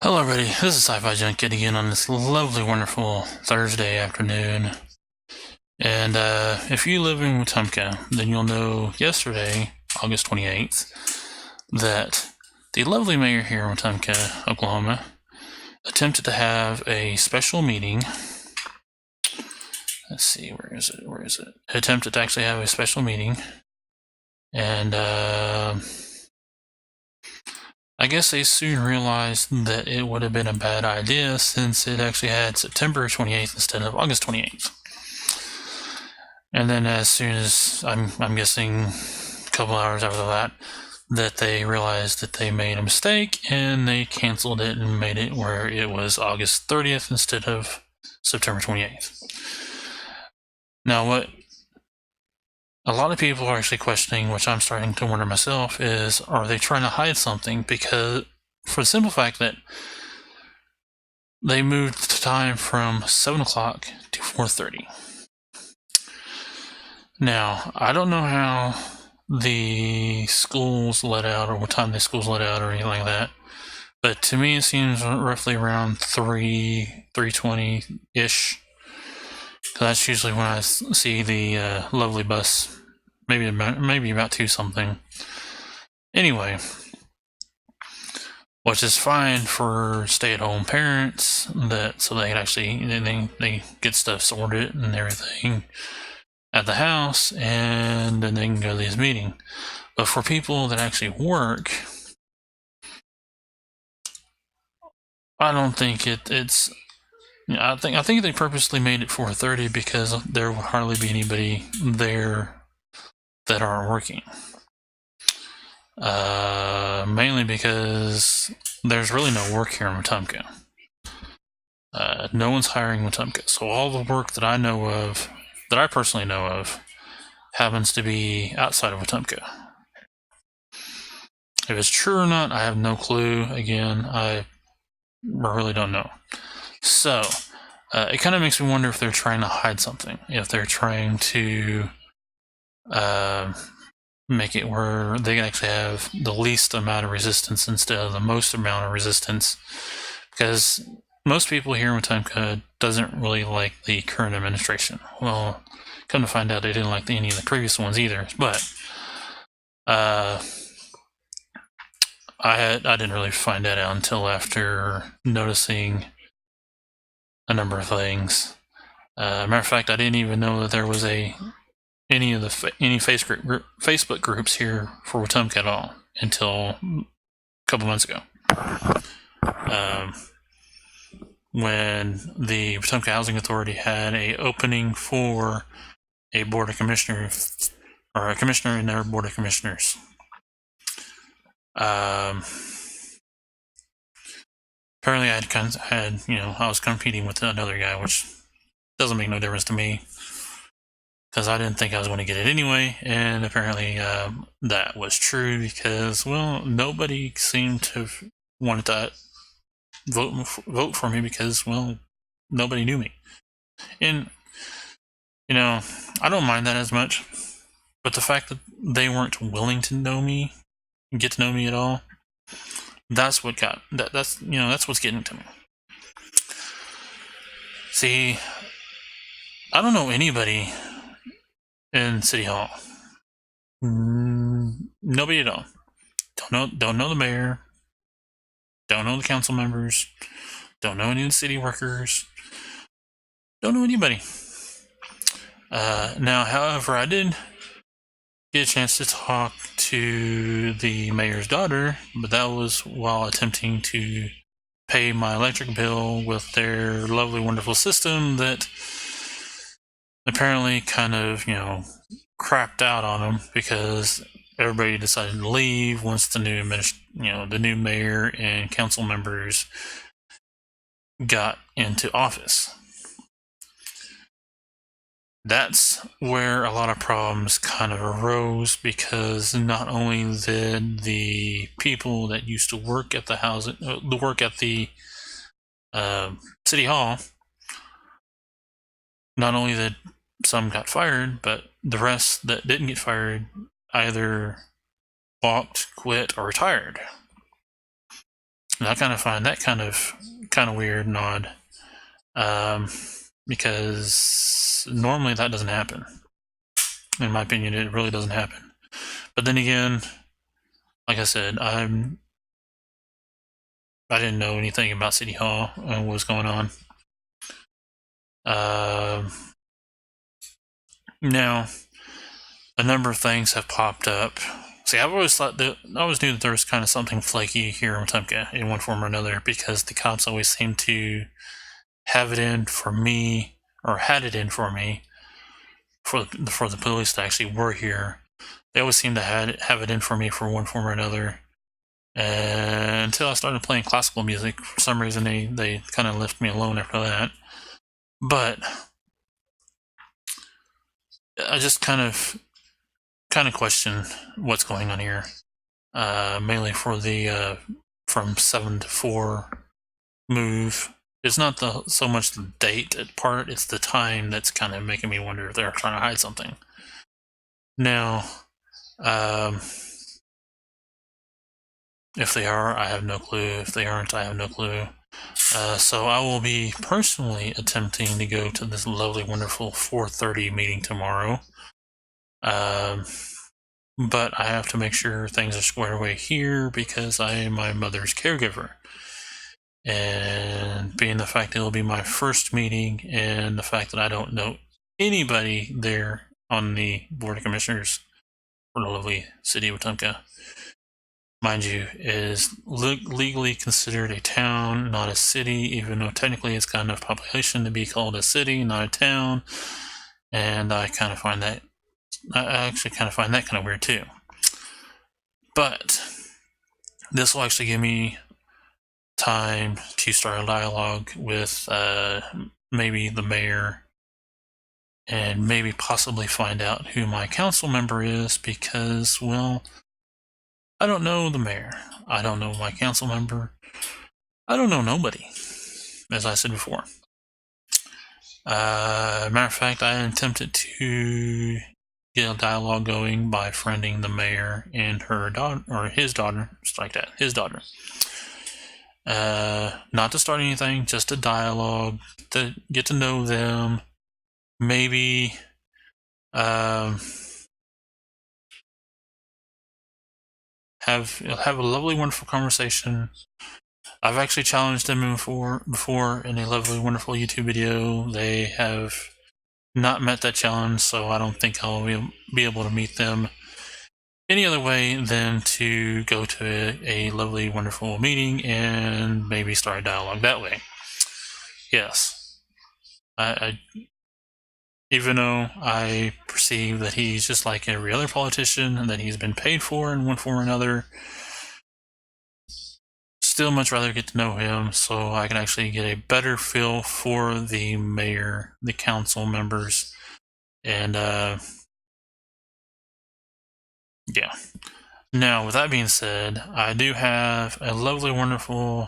Hello everybody, this is Sci-Fi Junket again on this lovely, wonderful Thursday afternoon. And if you live in Wetumka, then you'll know yesterday, August 28th, that the lovely mayor here in Wetumka, Oklahoma, attempted to have a special meeting. Let's see, where is it? Attempted to actually have a special meeting. And I guess they soon realized that it would have been a bad idea since it actually had September 28th instead of August 28th. And then as soon as, I'm guessing a couple hours after that they realized that they made a mistake and they canceled it and made it where it was August 30th instead of September 28th. Now, what a lot of people are actually questioning, which I'm starting to wonder myself, is are they trying to hide something? Because for the simple fact that they moved the time from 7 o'clock to 4:30. Now, I don't know how the schools let out or what time the schools let out or anything like that, but to me it seems roughly around 3:20-ish. That's usually when I see the lovely bus, maybe about 2 something. Anyway, which is fine for stay-at-home parents, that so they can actually they get stuff sorted and everything at the house, and then they can go to this meeting. But for people that actually work, I don't think it's. I think they purposely made it 4:30 because there will hardly be anybody there that aren't working. Mainly because there's really no work here in Wetumka. No one's hiring Wetumka, so all the work that I know of, that I personally know of, happens to be outside of Wetumka. If it's true or not, I have no clue. Again, I really don't know. So, it kind of makes me wonder if they're trying to hide something. If they're trying to make it where they can actually have the least amount of resistance instead of the most amount of resistance. Because most people here in Wetumka doesn't really like the current administration. Well, come to find out, they didn't like any of the previous ones either. But I didn't really find that out until after noticing a number of things. Matter of fact, I didn't even know that there was any Facebook groups here for Wetumka at all until a couple months ago. When the Wetumka Housing Authority had a opening for a board of commissioners, or a commissioner in their board of commissioners. Apparently I was competing with another guy, which doesn't make no difference to me because I didn't think I was going to get it anyway. And apparently that was true because, well, nobody seemed to have wanted to vote for me because, well, nobody knew me. And I don't mind that as much, but the fact that they weren't willing to know me, get to know me at all, that's what got that's what's getting to me. See, I don't know anybody in City Hall. Nobody at all. Don't know the mayor. Don't know the council members. Don't know any of the city workers. Don't know anybody. Now, however, I did get a chance to talk to the mayor's daughter, but that was while attempting to pay my electric bill with their lovely, wonderful system that apparently kind of, crapped out on them because everybody decided to leave once the new mayor and council members got into office. That's where a lot of problems kind of arose because not only did the people that used to work at the city hall, not only did some got fired, but the rest that didn't get fired either walked, quit, or retired. And I kind of find that kind of weird and odd, because normally that doesn't happen. In my opinion, it really doesn't happen. But then again, like I said, I didn't know anything about City Hall and what was going on. Now, a number of things have popped up. See, I've always thought that I always knew that there was kind of something flaky here in Wetumka in one form or another, because the cops always seem to have it in for me, or had it in for me, for the police to actually work here. They always seem to have it in for me for one form or another. And until I started playing classical music, for some reason they kind of left me alone after that. But I just kind of question what's going on here. Mainly for the from 7 to 4 move. It's not so much the date part, it's the time that's kind of making me wonder if they're trying to hide something. Now, if they are, I have no clue. If they aren't, I have no clue. So I will be personally attempting to go to this lovely, wonderful 4:30 meeting tomorrow. But I have to make sure things are squared away here, because I am my mother's caregiver. And being the fact that it'll be my first meeting, and the fact that I don't know anybody there on the Board of Commissioners for the lovely city of Wetumka, mind you, is legally considered a town, not a city, even though technically it's got enough population to be called a city, not a town. And I actually kind of find that kind of weird too. But this will actually give me time to start a dialogue with maybe the mayor, and maybe possibly find out who my council member is, because, well, I don't know the mayor, I don't know my council member, I don't know nobody, as I said before. Matter of fact, I attempted to get a dialogue going by friending the mayor and her daughter, or his daughter, just like that, his daughter. Not to start anything, just a dialogue, to get to know them, maybe have a lovely, wonderful conversation. I've actually challenged them before in a lovely, wonderful YouTube video. They have not met that challenge, so I don't think I'll be able to meet them any other way than to go to a lovely, wonderful meeting and maybe start a dialogue that way. Yes, I even though I perceive that he's just like every other politician and that he's been paid for in one form or another, still much rather get to know him so I can actually get a better feel for the mayor, the council members, and yeah. Now, with that being said, I do have a lovely, wonderful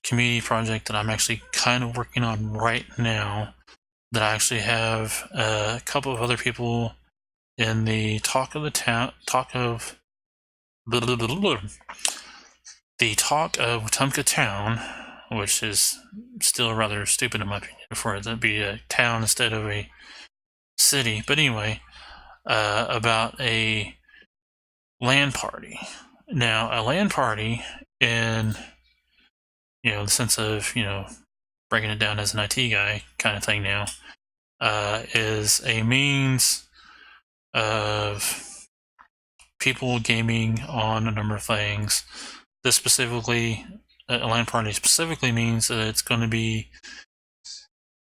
community project that I'm actually kind of working on right now, that I actually have a couple of other people in the Talk of Wetumka Town, which is still rather stupid in my opinion for it to be a town instead of a city. But anyway, about a LAN party. Now, a LAN party, in the sense of breaking it down as an IT guy kind of thing now, is a means of people gaming on a number of things. This specifically, a LAN party specifically means that it's going to be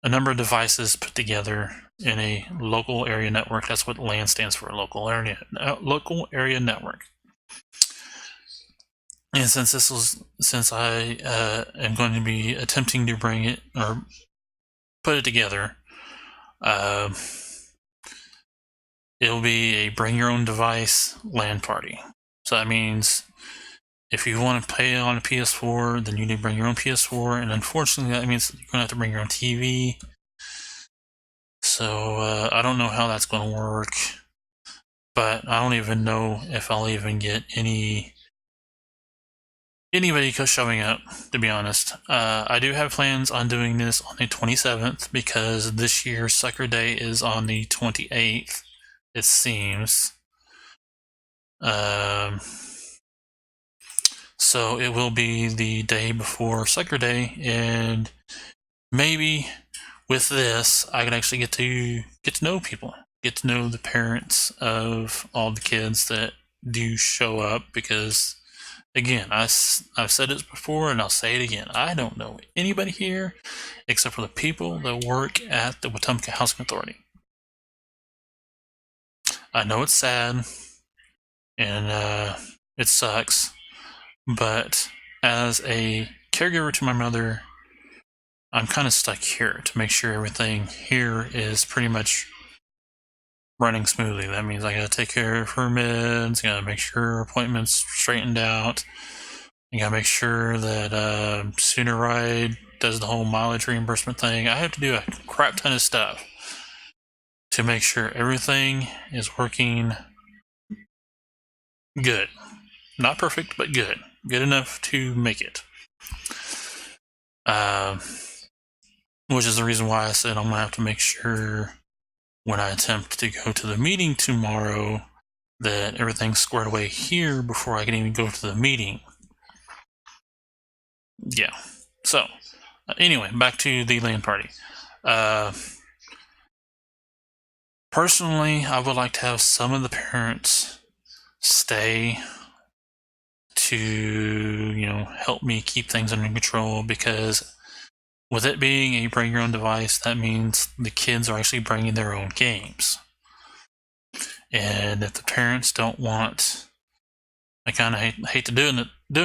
a number of devices put together in a local area network. That's what LAN stands for, local area network. And since I am going to be attempting to bring it or put it together, it'll be a bring your own device LAN party. So that means if you want to play on a PS4, then you need to bring your own PS4, and unfortunately that means you're going to have to bring your own TV. So I don't know how that's going to work, but I don't even know if I'll even get any anybody showing up, to be honest. I do have plans on doing this on the 27th because this year's Sucker Day is on the 28th, it seems. So it will be the day before Sucker Day, and maybe with this, I can actually get to know people, get to know the parents of all the kids that do show up, because again, I've said this before and I'll say it again. I don't know anybody here except for the people that work at the Wetumka Housing Authority. I know it's sad and it sucks, but as a caregiver to my mother, I'm kind of stuck here to make sure everything here is pretty much running smoothly. That means I gotta take care of her meds, gotta make sure her appointments straightened out. You gotta make sure that Sooner Ride does the whole mileage reimbursement thing. I have to do a crap ton of stuff to make sure everything is working good. Not perfect, but good. Good enough to make it. Which is the reason why I said I'm gonna have to make sure when I attempt to go to the meeting tomorrow that everything's squared away here before I can even go to the meeting. Yeah. So, anyway, back to the LAN party. Personally, I would like to have some of the parents stay to, help me keep things under control, because with it being a bring your own device, that means the kids are actually bringing their own games. And if the parents don't want, I kind of hate to doing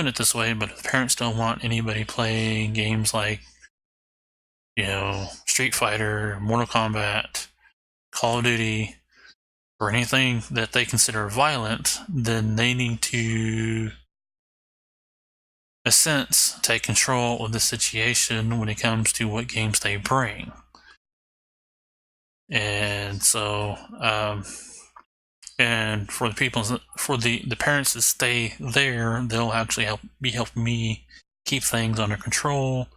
it this way, but if the parents don't want anybody playing games like, Street Fighter, Mortal Kombat, Call of Duty, or anything that they consider violent, then they need to, in a sense, take control of the situation when it comes to what games they bring. And so, and for the parents that stay there, they'll actually help me keep things under control,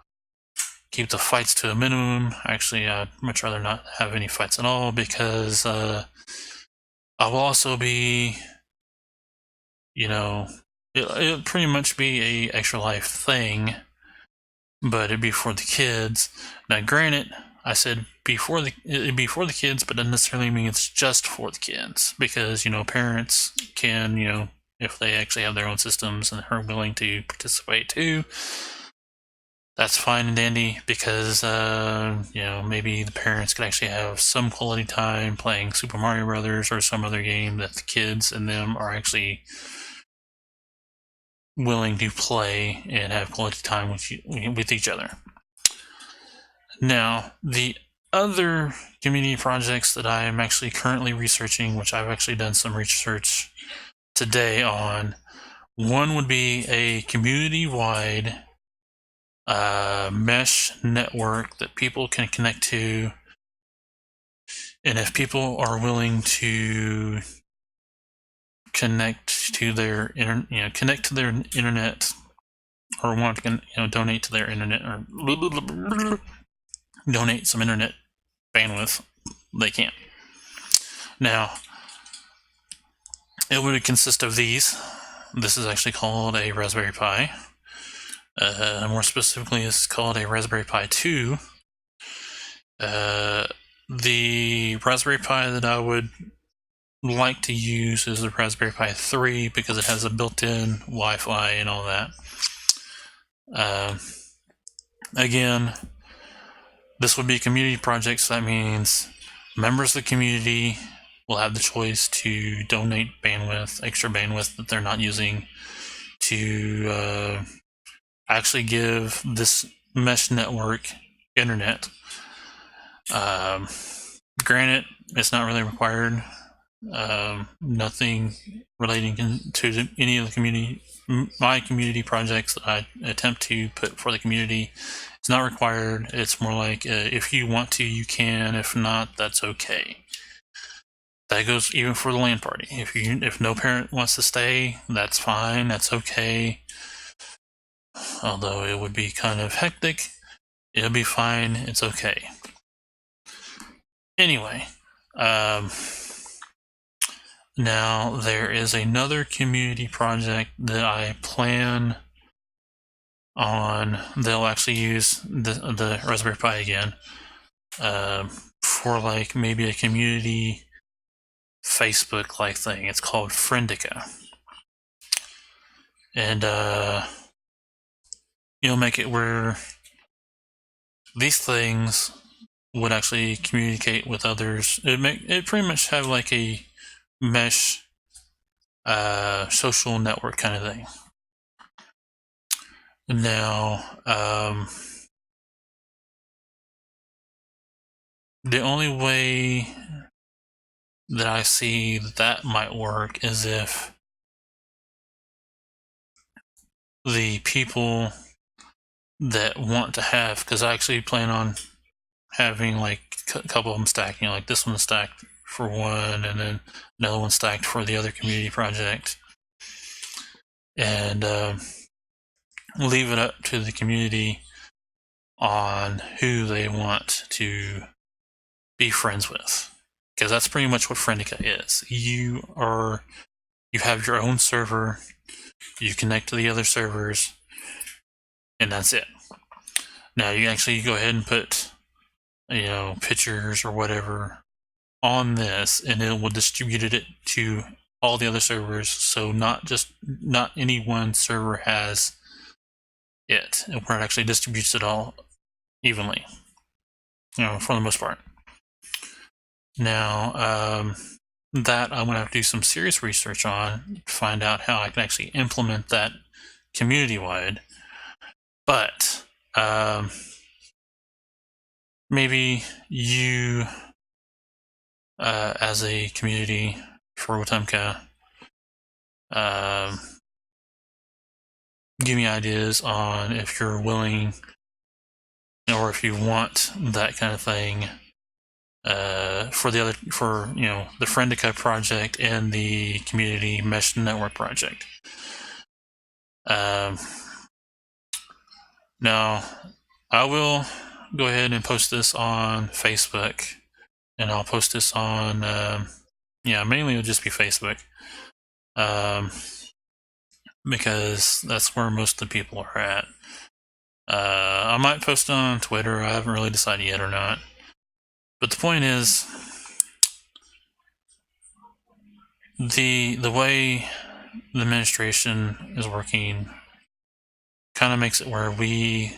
keep the fights to a minimum. Actually, I'd much rather not have any fights at all, because I will also be, it'll pretty much be a Extra Life thing, but it'd be for the kids. Now, granted, I said it'd be for the kids, but doesn't necessarily mean it's just for the kids, because parents can, if they actually have their own systems and are willing to participate too, that's fine and dandy, because maybe the parents could actually have some quality time playing Super Mario Brothers or some other game that the kids and them are actually willing to play and have quality time with each other. Now, the other community projects that I am actually currently researching, which I've actually done some research today on, one would be a community-wide mesh network that people can connect to, and if people are willing to connect to their internet, or want to donate to their internet, or donate some internet bandwidth, they can. Now, it would consist of these. This is actually called a Raspberry Pi. More specifically, it's called a Raspberry Pi 2. The Raspberry Pi that I would like to use is the Raspberry Pi 3, because it has a built-in Wi-Fi and all that. Again, this would be a community project, so that means members of the community will have the choice to donate extra bandwidth that they're not using, to actually give this mesh network internet. Granted, it's not really required. Nothing relating to any of the my community projects that I attempt to put for the community. It's not required. It's more like, if you want to, you can. If not, that's okay. That goes even for the LAN party. If no parent wants to stay, that's fine. That's okay. although it would be kind of hectic. It'll be fine. It's okay. Anyway, now there is another community project that I plan on. They'll actually use the Raspberry Pi again for like maybe a community Facebook like thing. It's called Friendica, and you'll make it where these things would actually communicate with others. It pretty much have like a mesh social network kind of thing. Now, the only way that I see that might work is if the people that want to have, because I actually plan on having like a couple of them stacked, like this one stacked for one and then another one stacked for the other community project, and leave it up to the community on who they want to be friends with, because that's pretty much what Friendica is. You have your own server, you connect to the other servers, and that's it. Now you actually go ahead and put pictures or whatever on this, and it will distribute it to all the other servers, so not any one server has it, where it actually distributes it all evenly, for the most part. Now, that I'm going to have to do some serious research on to find out how I can actually implement that community-wide. But maybe you, as a community for Wetumka, give me ideas on if you're willing or if you want that kind of thing for the Friendica project and the community mesh network project. Now, I will go ahead and post this on Facebook, and I'll post this on mainly it'll just be Facebook, because that's where most of the people are at. I might post it on Twitter. I haven't really decided yet or not. But the point is, the way the administration is working kind of makes it where we,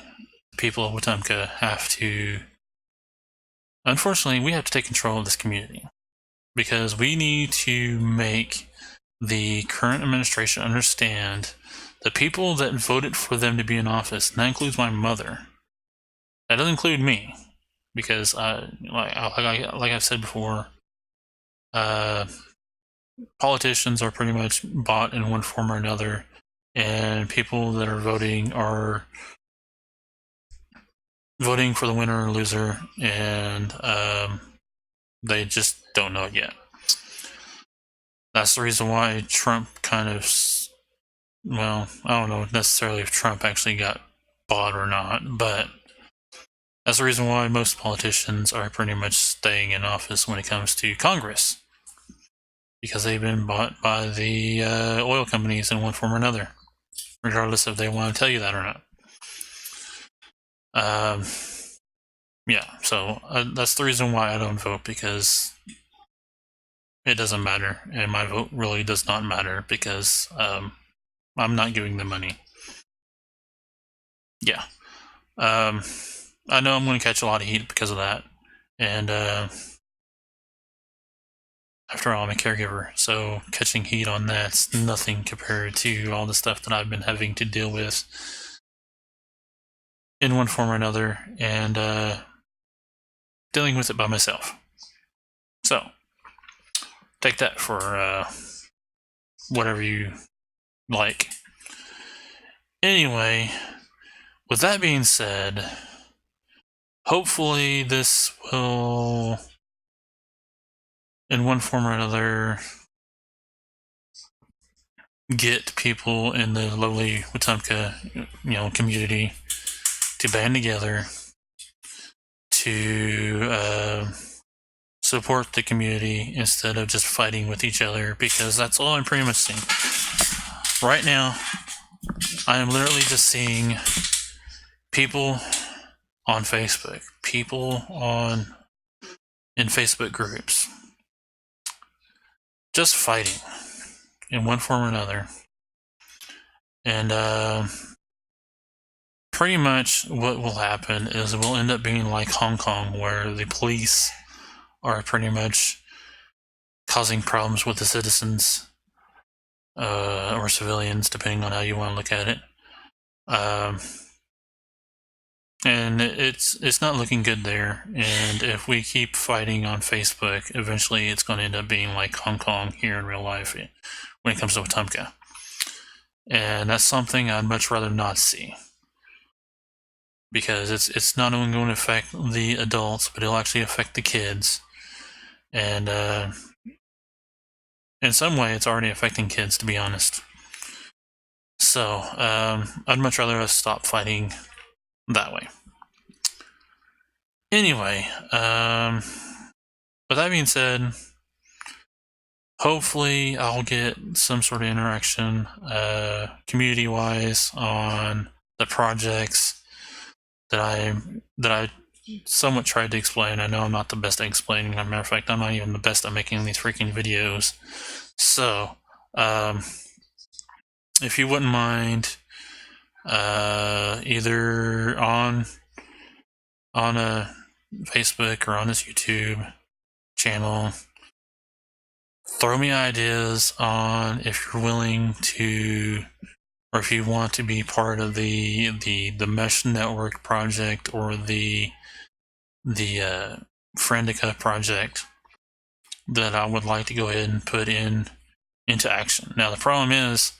people of Wetumka, have to, unfortunately, we have to take control of this community, because we need to make the current administration understand the people that voted for them to be in office, and that includes my mother. That doesn't include me, because like I've said before, politicians are pretty much bought in one form or another, and people that are voting for the winner or loser, and they just don't know it yet. That's the reason why Trump kind of, I don't know necessarily if Trump actually got bought or not, but that's the reason why most politicians are pretty much staying in office when it comes to Congress, because they've been bought by the oil companies in one form or another, regardless if they want to tell you that or not. So that's the reason why I don't vote, because it doesn't matter, and my vote really does not matter, because I'm not giving them money. Yeah. I know I'm going to catch a lot of heat because of that, and after all, I'm a caregiver, so catching heat on that's nothing compared to all the stuff that I've been having to deal with in one form or another, and dealing with it by myself. So, take that for whatever you like. Anyway, with that being said, hopefully this will, in one form or another, get people in the lowly Wetumka, community to band together to support the community instead of just fighting with each other, because that's all I'm pretty much seeing. Right now, I am literally just seeing people on Facebook, people in Facebook groups, just fighting in one form or another. And pretty much what will happen is it will end up being like Hong Kong, where the police are pretty much causing problems with the citizens or civilians, depending on how you want to look at it. And it's not looking good there. And if we keep fighting on Facebook, eventually it's going to end up being like Hong Kong here in real life when it comes to Wetumka. And that's something I'd much rather not see, because it's not only going to affect the adults, but it'll actually affect the kids. And in some way, it's already affecting kids, to be honest. So I'd much rather us stop fighting that way. Anyway, with that being said, hopefully I'll get some sort of interaction community-wise on the projects that I somewhat tried to explain. I know I'm not the best at explaining. As a matter of fact, I'm not even the best at making these freaking videos. So, if you wouldn't mind, either on a Facebook or on this YouTube channel, throw me ideas on if you're willing to, or if you want to be part of the Mesh Network project or the friendica project that I would like to go ahead and put into action. Now the problem is,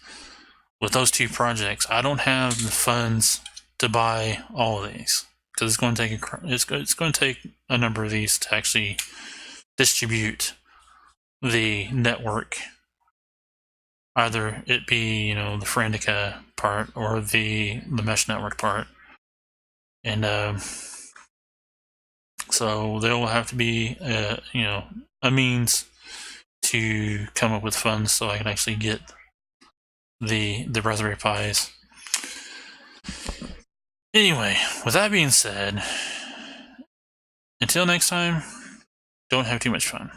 with those two projects, I don't have the funds to buy all of these, because it's going to take a number of these to actually distribute the network, either it be the friendica part or the mesh network part. And so there will have to be a means to come up with funds so I can actually get the Raspberry Pis. Anyway, with that being said, until next time, don't have too much fun.